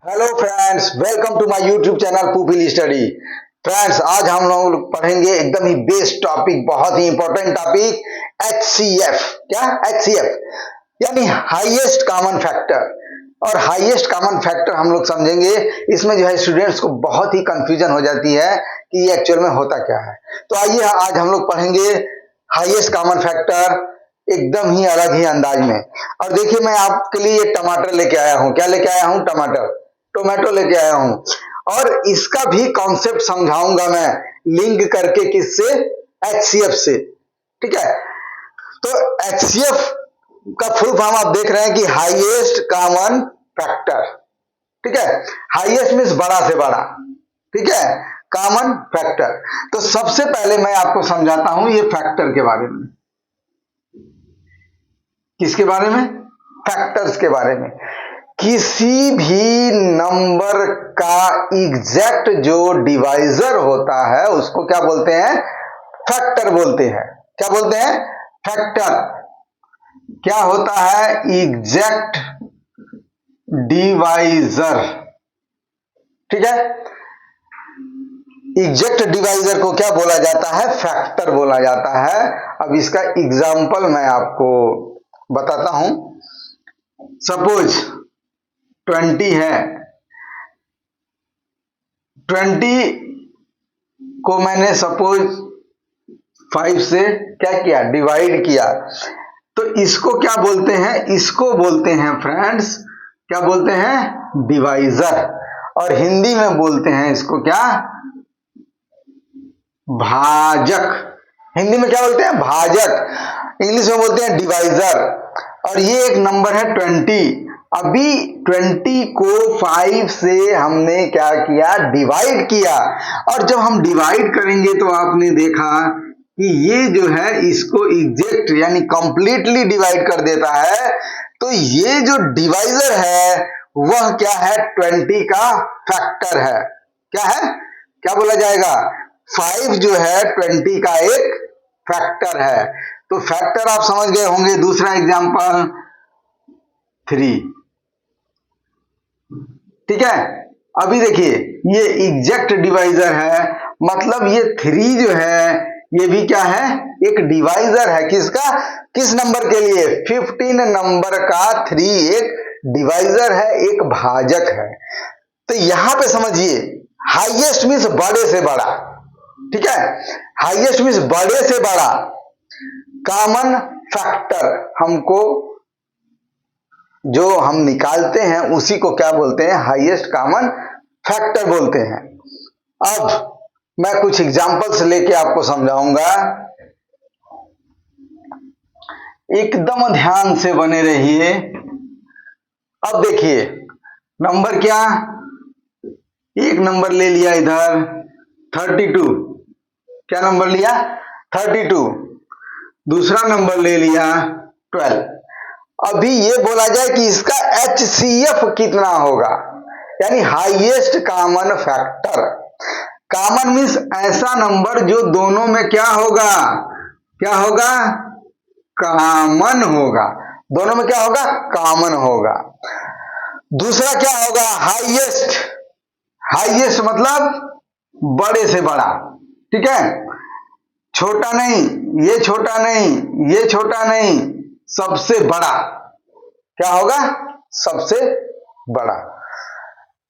Hello friends, welcome to my YouTube channel pupil study. Friends, आज हम लोग पढ़ेंगे एकदम ही बेस्ट टॉपिक, बहुत ही इंपॉर्टेंट टॉपिक, HCF। क्या HCF यानी हाईएस्ट कॉमन फैक्टर। और हाईएस्ट कॉमन फैक्टर हम लोग समझेंगे। इसमें जो है स्टूडेंट्स को बहुत ही कंफ्यूजन हो जाती है कि ये एक्चुअल में होता क्या है। तो आइए आज हम लोग पढ़ेंगे हाईएस्ट कॉमन फैक्टर एकदम ही अलग ही अंदाज में। और देखिए, मैं आपके लिए टमाटर लेके आया हूं। क्या लेके आया हूं? टोमेटो लेके आया हूं। और इसका भी कॉन्सेप्ट समझाऊंगा मैं, लिंक करके। किससे? HCF से। ठीक है। तो HCF का फुल फॉर्म आप देख रहे हैं कि हाईएस्ट कॉमन फैक्टर। ठीक है। हाईएस्ट मीन्स बड़ा से बड़ा। ठीक है, कॉमन फैक्टर। तो सबसे पहले मैं आपको समझाता हूं ये फैक्टर के बारे में। किसके बारे में? फैक्टर्स के बारे में। किसी भी नंबर का एग्जैक्ट जो डिवाइजर होता है उसको क्या बोलते हैं? फैक्टर बोलते हैं। क्या बोलते हैं? फैक्टर। क्या होता है? Exact divisor. ठीक है। एग्जैक्ट डिवाइजर को क्या बोला जाता है? फैक्टर बोला जाता है। अब इसका एग्जाम्पल मैं आपको बताता हूं। सपोज 20 है। 20 को मैंने सपोज 5 से क्या किया? डिवाइड किया। तो इसको क्या बोलते हैं? इसको बोलते हैं फ्रेंड्स, क्या बोलते हैं? डिवाइजर। और हिंदी में बोलते हैं इसको क्या? भाजक। हिंदी में क्या बोलते हैं? भाजक। इंग्लिश में बोलते हैं डिवाइजर। और ये एक नंबर है 20। अभी 20 को 5 से हमने क्या किया? डिवाइड किया। और जब हम डिवाइड करेंगे तो आपने देखा कि ये जो है इसको एग्जैक्ट यानी कंप्लीटली डिवाइड कर देता है। तो ये जो डिवाइजर है वह क्या है? 20 का फैक्टर है। क्या है? क्या बोला जाएगा? 5 जो है 20 का एक फैक्टर है। तो फैक्टर आप समझ गए होंगे। दूसरा एग्जांपल 3। ठीक है। अभी देखिए, ये एग्जैक्ट डिवाइजर है, मतलब ये 3 जो है ये भी क्या है? एक डिवाइजर है। किसका? किस नंबर के लिए? 15 नंबर का 3 एक डिवाइजर है, एक भाजक है। तो यहां पे समझिए, हाईएस्ट मीन्स बड़े से बड़ा। ठीक है। हाईएस्ट मीन्स बड़े से बड़ा। कॉमन फैक्टर हमको जो हम निकालते हैं उसी को क्या बोलते हैं? हाईएस्ट कॉमन फैक्टर बोलते हैं। अब मैं कुछ एग्जांपल्स लेके आपको समझाऊंगा। एकदम ध्यान से बने रहिए। अब देखिए, नंबर क्या? एक नंबर ले लिया इधर 32। क्या नंबर लिया? 32। दूसरा नंबर ले लिया 12। अभी ये बोला जाए कि इसका HCF कितना होगा, यानी highest common factor. Common means ऐसा नंबर जो दोनों में क्या होगा? क्या होगा? कॉमन होगा। दोनों में क्या होगा? कॉमन होगा। दूसरा क्या होगा? हाईएस्ट। हाईएस्ट मतलब बड़े से बड़ा। ठीक है। छोटा नहीं, ये छोटा नहीं, ये छोटा नहीं, सबसे बड़ा। क्या होगा? सबसे बड़ा।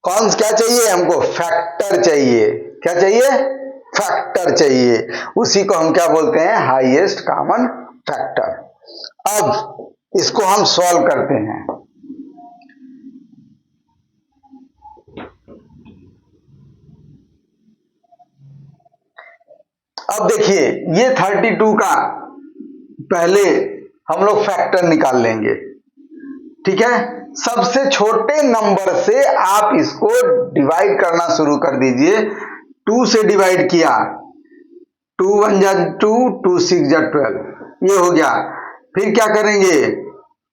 कौन क्या चाहिए हमको? फैक्टर चाहिए। क्या चाहिए? फैक्टर चाहिए। उसी को हम क्या बोलते हैं? Highest common factor. अब इसको हम सॉल्व करते हैं। अब देखिए, ये 32 का पहले हम लोग फैक्टर निकाल लेंगे। ठीक है। सबसे छोटे नंबर से आप इसको डिवाइड करना शुरू कर दीजिए। 2 से डिवाइड किया, 2 1 जा 2, 2 6 जा 12, ये हो गया। फिर क्या करेंगे?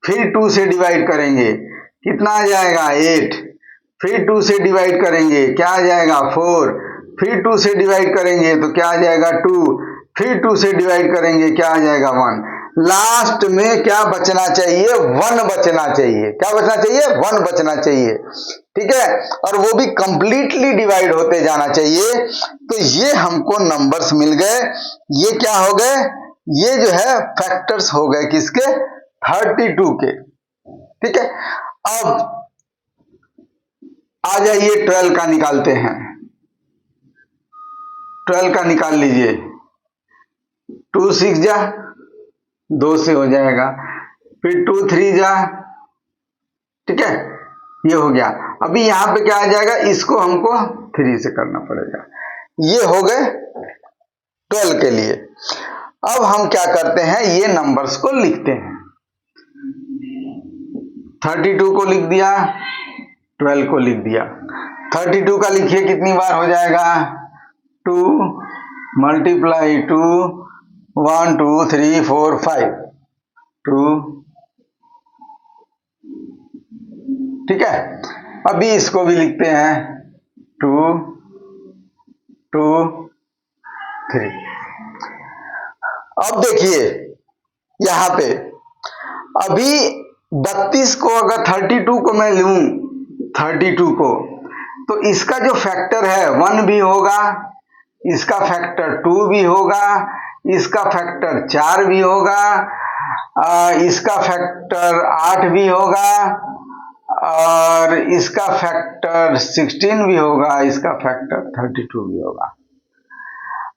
फिर 2 से डिवाइड करेंगे, कितना आ जाएगा? 8। फिर 2 से डिवाइड करेंगे, क्या आ जाएगा? 4। फिर 2 से डिवाइड करेंगे तो क्या आ जाएगा? 2। फिर 2 से डिवाइड करेंगे, क्या आ जाएगा? 1। लास्ट में क्या बचना चाहिए, 1 बचना चाहिए। क्या बचना चाहिए, 1 बचना चाहिए, ठीक है, और वो भी कंप्लीटली डिवाइड होते जाना चाहिए। तो ये हमको नंबर्स मिल गए, ये क्या हो गए, ये जो है फैक्टर्स हो गए किसके, 32 के, ठीक है। अब आ जाइए 12 का निकालते हैं, 12 का निकाल लीजिए। 2 6 जा 2 से हो जाएगा, फिर 2 3 जा, ठीक है, ये हो गया। अभी यहां पे क्या आ जाएगा, इसको हमको 3 से करना पड़ेगा। ये हो गए 12 के लिए। अब हम क्या करते हैं, ये नंबर्स को लिखते हैं। 32 को लिख दिया, 12 को लिख दिया। 32 का लिखिए कितनी बार हो जाएगा, 2 मल्टीप्लाई 2 1 2 3 4 5 2, ठीक है। अभी इसको भी लिखते हैं 2 2 3। अब देखिए यहां पे अभी 32 को अगर 32 को मैं लूं, 32 को, तो इसका जो फैक्टर है 1 भी होगा, इसका फैक्टर 2 भी होगा, इसका फैक्टर 4 भी होगा, इसका फैक्टर 8 भी होगा, और इसका फैक्टर 16 भी होगा, इसका फैक्टर 32 भी होगा।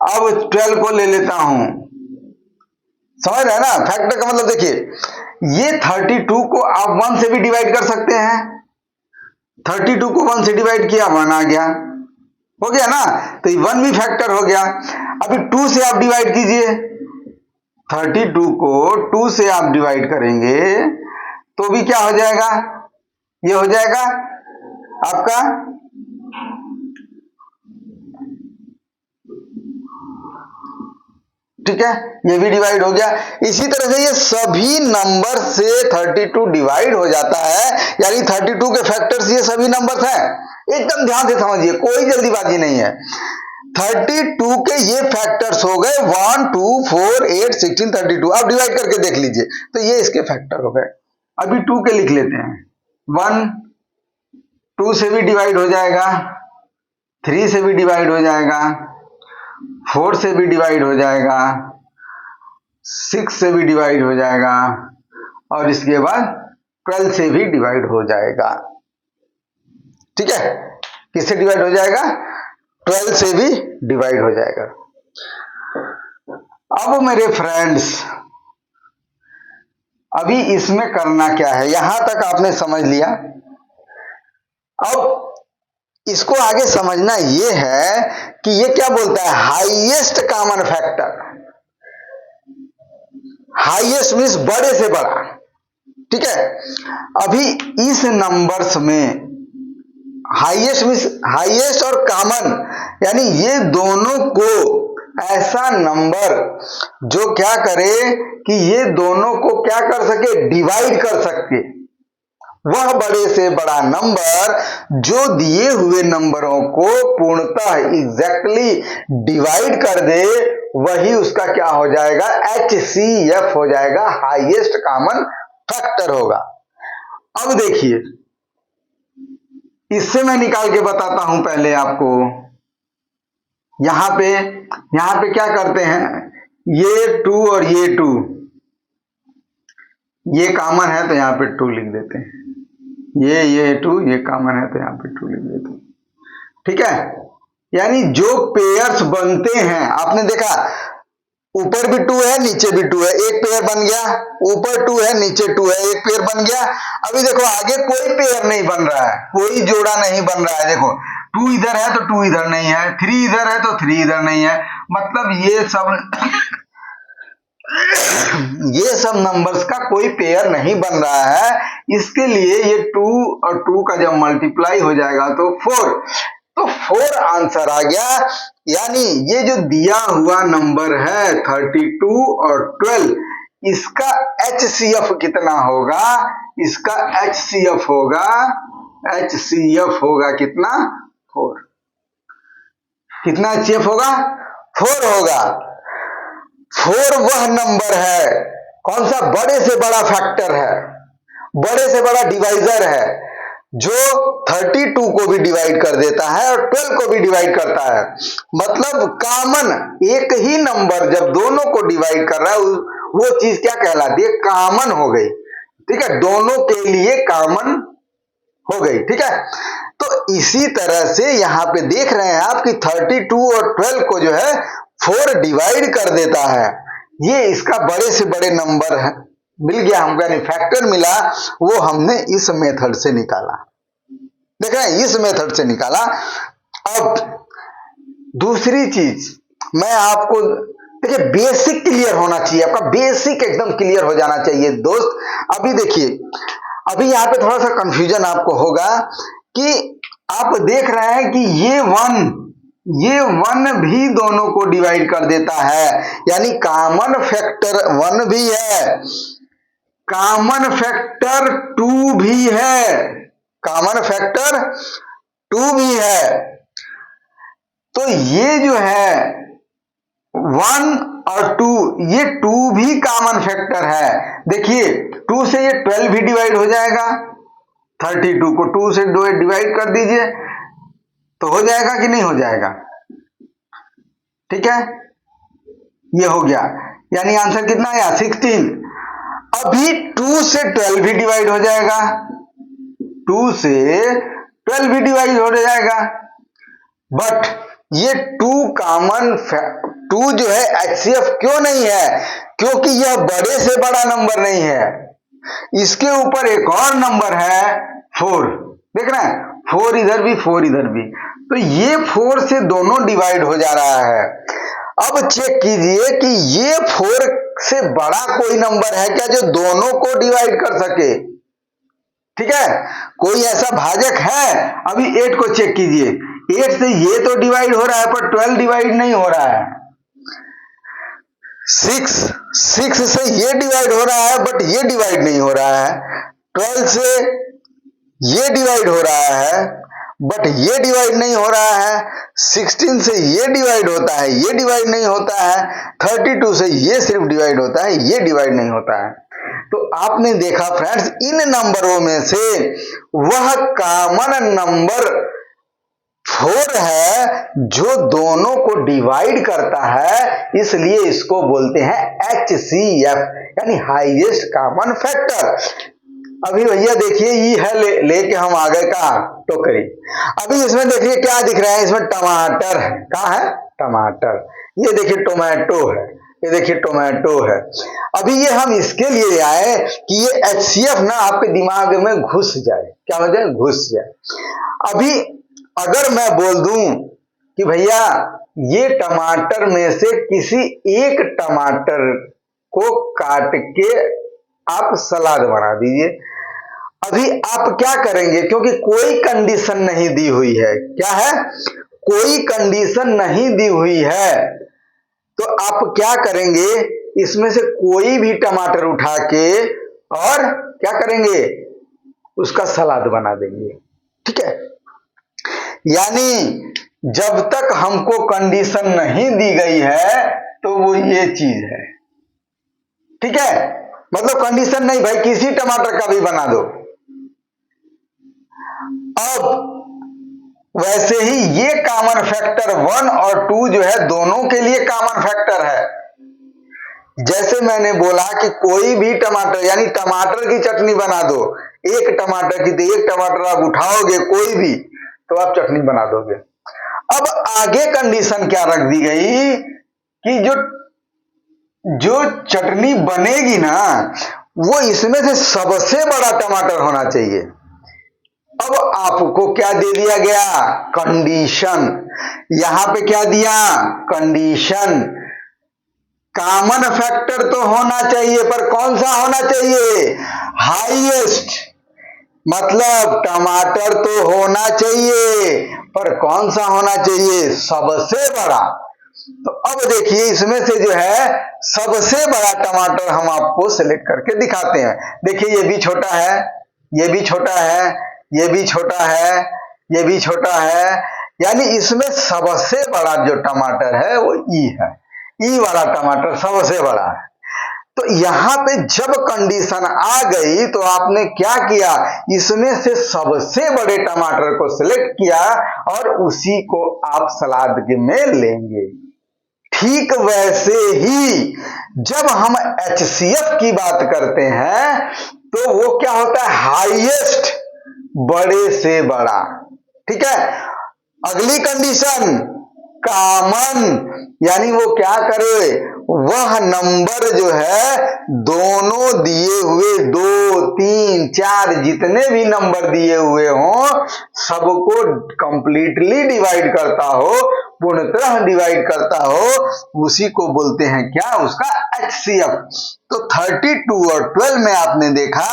अब 12 को ले लेता हूं, समझ रहे हैं ना, फैक्टर का मतलब देखिए, ये 32 को आप 1 से भी डिवाइड कर सकते हैं। 32 को 1 से डिवाइड किया, 1 आ गया, हो गया ना, तो 1 भी फैक्टर हो गया। अभी 2 से आप डिवाइड कीजिए, 32 को 2 से आप डिवाइड करेंगे तो भी क्या हो जाएगा, ये हो जाएगा आपका ठीक है, ये भी डिवाइड हो गया। इसी तरह से ये सभी नंबर से 32 डिवाइड हो जाता है, यानी 32 के फैक्टर्स ये सभी नंबर्स हैं। एकदम ध्यान से समझिए, कोई जल्दीबाजी नहीं है। 32 के ये फैक्टर्स हो गए 1 2 4 8 16 32। आप डिवाइड करके देख लीजिए, तो ये इसके फैक्टर हो गए। अभी 2 के लिख लेते हैं, 1 2 से भी डिवाइड हो जाएगा, 3 से भी डिवाइड हो जाएगा, 4 से भी डिवाइड हो जाएगा, 6 से भी डिवाइड हो जाएगा, और इसके बाद 12 से भी डिवाइड हो जाएगा, ठीक है। किससे डिवाइड हो जाएगा, 12 से भी डिवाइड हो जाएगा। अब मेरे फ्रेंड्स, अभी इसमें करना क्या है, यहां तक आपने समझ लिया। अब इसको आगे समझना यह है कि ये क्या बोलता है, highest common factor. Highest means बड़े से बड़ा, ठीक है। अभी इस नंबर्स में हाईएस्ट मीन्स हाईएस्ट और कॉमन, यानी ये दोनों को ऐसा नंबर जो क्या करे कि ये दोनों को क्या कर सके, डिवाइड कर सके, वह बड़े से बड़ा नंबर जो दिए हुए नंबरों को पूर्णतः एग्जैक्टली डिवाइड कर दे, वही उसका क्या हो जाएगा, HCF हो जाएगा, हाईएस्ट कॉमन फैक्टर होगा। अब देखिए, इससे मैं निकाल के बताता हूं पहले आपको। यहां पे क्या करते हैं, ये 2 और ये 2, ये कॉमन है तो यहां पे 2 लिख देते हैं, ये 2 ये कॉमन है तो यहां पे 2 लिख देते हैं, ठीक है। यानी जो पेयर्स बनते हैं, आपने देखा ऊपर भी 2 है नीचे भी 2 है, एक पेयर बन गया, ऊपर 2 है नीचे 2 है, एक पेयर बन गया। अभी देखो आगे कोई पेयर नहीं बन रहा है, कोई जोड़ा नहीं बन रहा है। देखो 2 इधर है तो 2 इधर नहीं है, 3 इधर है तो 3 इधर नहीं है, मतलब ये सब नंबर्स का कोई पेयर नहीं बन रहा है। इसके लिए ये 2 और 2 का जब मल्टीप्लाई हो जाएगा तो 4, तो 4 आंसर आ गया। यानी ये जो दिया हुआ नंबर है 32 और 12, इसका HCF कितना होगा, इसका HCF होगा कितना, 4। कितना HCF होगा, 4 होगा। 4 वह नंबर है कौन सा बड़े से बड़ा फैक्टर है, बड़े से बड़ा डिवाइजर है जो 32 को भी डिवाइड कर देता है और 12 को भी डिवाइड करता है। मतलब कॉमन एक ही नंबर जब दोनों को डिवाइड कर रहा है वो चीज क्या कहलाती है, कॉमन हो गई। ठीक है, दोनों के लिए कॉमन हो गई। ठीक है, तो इसी तरह से यहां पे देख रहे हैं आप कि 32 और 12 को जो है 4 डिवाइड कर देता है। ये इसका बड़े से बड़े नंबर है, मिल गया हमको, यानी फैक्टर मिला, वो हमने इस मेथड से निकाला। देख रहे हैं, इस मेथड से निकाला। अब दूसरी चीज मैं आपको, देखिए बेसिक क्लियर होना चाहिए, आपका बेसिक एकदम क्लियर हो जाना चाहिए दोस्त। अभी देखिए, अभी यहाँ पे थोड़ा सा कंफ्यूजन आपको होगा कि आप देख रहे हैं कि ये वन भी दोनों को डिवाइड कर देता है, यानी कॉमन फैक्टर 1 भी है, कॉमन फैक्टर 2 भी है, कॉमन फैक्टर 2 भी है। तो ये जो है 1 और 2, ये 2 भी कॉमन फैक्टर है। देखिए 2 से ये 12 भी डिवाइड हो जाएगा, 32 को 2 से डिवाइड कर दीजिए तो हो जाएगा कि नहीं हो जाएगा। ठीक है, ये हो गया, यानी आंसर कितना आया 16। अभी 2 से 12 भी डिवाइड हो जाएगा, 2 से 12 भी डिवाइड हो जाएगा, बट ये 2 जो है HCF क्यों नहीं है, क्योंकि यह बड़े से बड़ा नंबर नहीं है। इसके ऊपर एक और नंबर है 4, देख रहे हैं 4 इधर भी 4 इधर भी, तो ये 4 से दोनों डिवाइड हो जा रहा है। अब चेक कीजिए कि ये 4 से बड़ा कोई नंबर है क्या जो दोनों को डिवाइड कर सके। ठीक है, कोई ऐसा भाजक है? अभी 8 को चेक कीजिए, 8 से ये तो डिवाइड हो रहा है पर 12 डिवाइड नहीं हो रहा है। 6 से ये डिवाइड हो रहा है बट ये डिवाइड नहीं हो रहा है। 12 से ये डिवाइड हो रहा है बट ये डिवाइड नहीं हो रहा है। 16 से ये डिवाइड होता है, ये डिवाइड नहीं होता है। 32 से ये सिर्फ डिवाइड होता है, ये डिवाइड नहीं होता है। तो आपने देखा फ्रेंड्स, इन नंबरों में से वह कॉमन नंबर 4 है जो दोनों को डिवाइड करता है, इसलिए इसको बोलते हैं HCF, यानी हाईएस्ट कॉमन फैक्टर। अभी भैया देखिए ये है लेके हम आ गए का टोकरी। अभी इसमें देखिए क्या दिख रहा है, इसमें टमाटर है, क्या है टमाटर। ये देखिए टोमेटो है, ये देखिए टोमेटो है। अभी ये हम इसके लिए आए कि ये HCF ना आपके दिमाग में घुस जाए, क्या हो जाए, घुस जाए। अभी अगर मैं बोल दूं कि भैया ये टमाटर में से किसी एक टमाटर को काट के आप सलाद बना दीजिए, अभी आप क्या करेंगे, क्योंकि कोई कंडीशन नहीं दी हुई है, क्या है, कोई कंडीशन नहीं दी हुई है, तो आप क्या करेंगे, इसमें से कोई भी टमाटर उठा के और क्या करेंगे, उसका सलाद बना देंगे। ठीक है, यानी जब तक हमको कंडीशन नहीं दी गई है तो वो ये चीज है। ठीक है, मतलब कंडीशन नहीं भाई, किसी टमाटर का भी बना दो। अब वैसे ही ये कॉमन फैक्टर 1 और 2 जो है दोनों के लिए कॉमन फैक्टर है। जैसे मैंने बोला कि कोई भी टमाटर, यानी टमाटर की चटनी बना दो, एक टमाटर की, तो एक टमाटर आप उठाओगे कोई भी तो आप चटनी बना दोगे। अब आगे कंडीशन क्या रख दी गई कि जो चटनी बनेगी ना वो इसमें से सबसे बड़ा टमाटर होना चाहिए। अब आपको क्या दे दिया गया, कंडीशन। यहां पे क्या दिया, कंडीशन। कॉमन फैक्टर तो होना चाहिए पर कौन सा होना चाहिए, हाईएस्ट। मतलब टमाटर तो होना चाहिए पर कौन सा होना चाहिए, सबसे बड़ा। तो अब देखिए इसमें से जो है सबसे बड़ा टमाटर हम आपको सिलेक्ट करके दिखाते हैं। देखिए ये भी छोटा है, ये भी छोटा है, ये भी छोटा है, ये भी छोटा है, यानी इसमें सबसे बड़ा जो टमाटर है वो ई है, ई वाला टमाटर सबसे बड़ा है। तो यहां पे जब कंडीशन आ गई तो आपने क्या किया, इसमें से सबसे बड़े टमाटर को सिलेक्ट किया और उसी को आप सलाद में लेंगे। ठीक वैसे ही जब हम HCF की बात करते हैं तो वो क्या होता है, हाईएस्ट, बड़े से बड़ा। ठीक है, अगली कंडीशन कॉमन, यानी वो क्या करे, वह नंबर जो है दोनों दिए हुए 2, 3, 4 जितने भी नंबर दिए हुए हों सबको कंप्लीटली डिवाइड करता हो, पूर्णतः डिवाइड करता हो, उसी को बोलते हैं क्या, उसका HCF। तो 32 और 12 में आपने देखा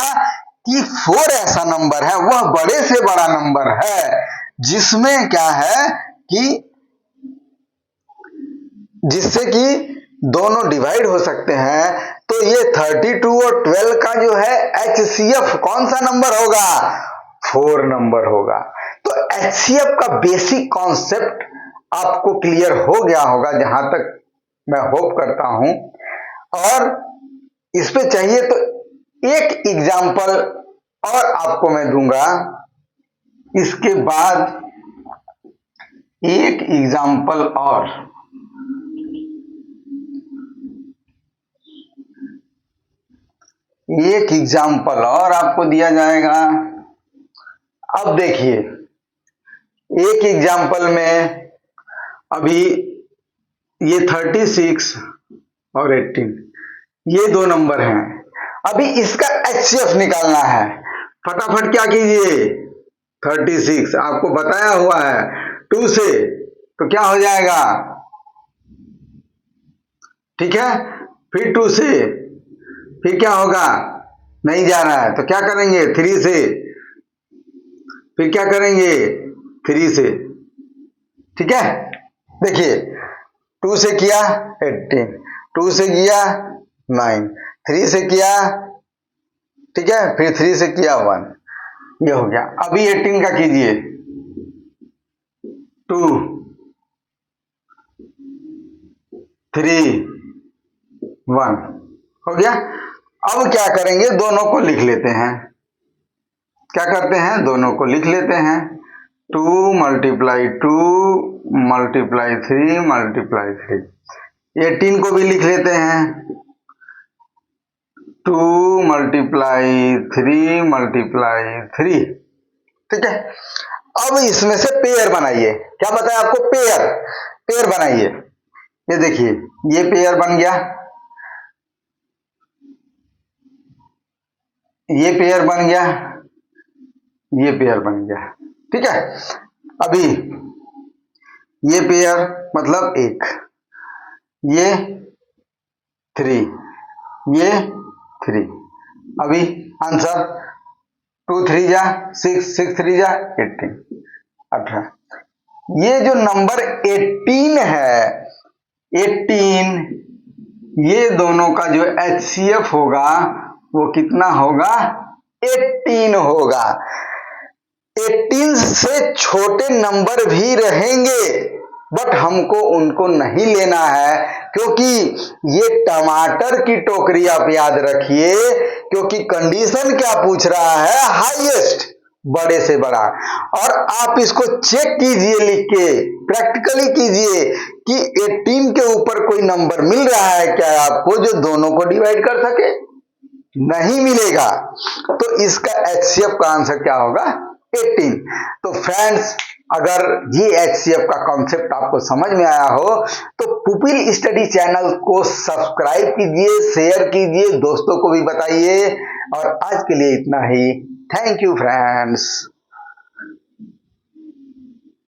कि 4 ऐसा नंबर है, वह बड़े से बड़ा नंबर है जिसमें क्या है कि जिससे कि दोनों डिवाइड हो सकते हैं। तो ये 32 और 12 का जो है HCF कौन सा नंबर होगा, 4 नंबर होगा। तो HCF का बेसिक कॉन्सेप्ट आपको क्लियर हो गया होगा, जहां तक मैं होप करता हूं। और इस पे चाहिए तो एक एग्जाम्पल और आपको मैं दूंगा, इसके बाद एक एग्जाम्पल और। एक एग्जाम्पल और आपको दिया जाएगा। अब देखिए, एक एग्जाम्पल में अभी ये 36 और 18 ये दो नंबर हैं, अभी इसका HCF निकालना है। फटाफट क्या कीजिए, 36 आपको बताया हुआ है 2 से, तो क्या हो जाएगा, ठीक है, फिर 2 से, फिर क्या होगा, नहीं जा रहा है तो क्या करेंगे 3 से, फिर क्या करेंगे 3 से। ठीक है, देखिए 2 से किया 18, 2 से किया 9, 3 से किया, ठीक है, फिर 3 से किया 1, ये हो गया। अभी 18 का कीजिए, 2, 3, 1 हो गया। अब क्या करेंगे, दोनों को लिख लेते हैं। क्या करते हैं, दोनों को लिख लेते हैं। 2 × 2 × 3 × 3, 18 को भी लिख लेते हैं। 2 × 3 × 3, ठीक है। अब इसमें से पेयर बनाइए, क्या बताया आपको, पेयर, पेयर बनाइए। ये देखिए ये पेयर बन गया, ये पेयर बन गया, ये पेयर बन गया, ठीक है। अभी ये पेयर मतलब 1, ये 3, ये 3, अभी आंसर 2 3 जा 6, 6 3 जा 18। ये जो नंबर 18 है, 18, ये दोनों का जो HCF होगा वो कितना होगा, 18 होगा। 18 से छोटे नंबर भी रहेंगे बट हमको उनको नहीं लेना है, क्योंकि ये टमाटर की टोकरी, आप याद रखिए, क्योंकि कंडीशन क्या पूछ रहा है, हाईएस्ट, बड़े से बड़ा। और आप इसको चेक कीजिए, लिख के प्रैक्टिकली कीजिए कि 18 के ऊपर कोई नंबर मिल रहा है क्या आपको जो दोनों को डिवाइड कर सके, नहीं मिलेगा। तो इसका HCF का आंसर क्या होगा, 18। तो फ्रेंड्स, अगर ये HCF का कॉन्सेप्ट आपको समझ में आया हो तो पुपिल स्टडी चैनल को सब्सक्राइब कीजिए, शेयर कीजिए, दोस्तों को भी बताइए। और आज के लिए इतना ही। Thank you friends.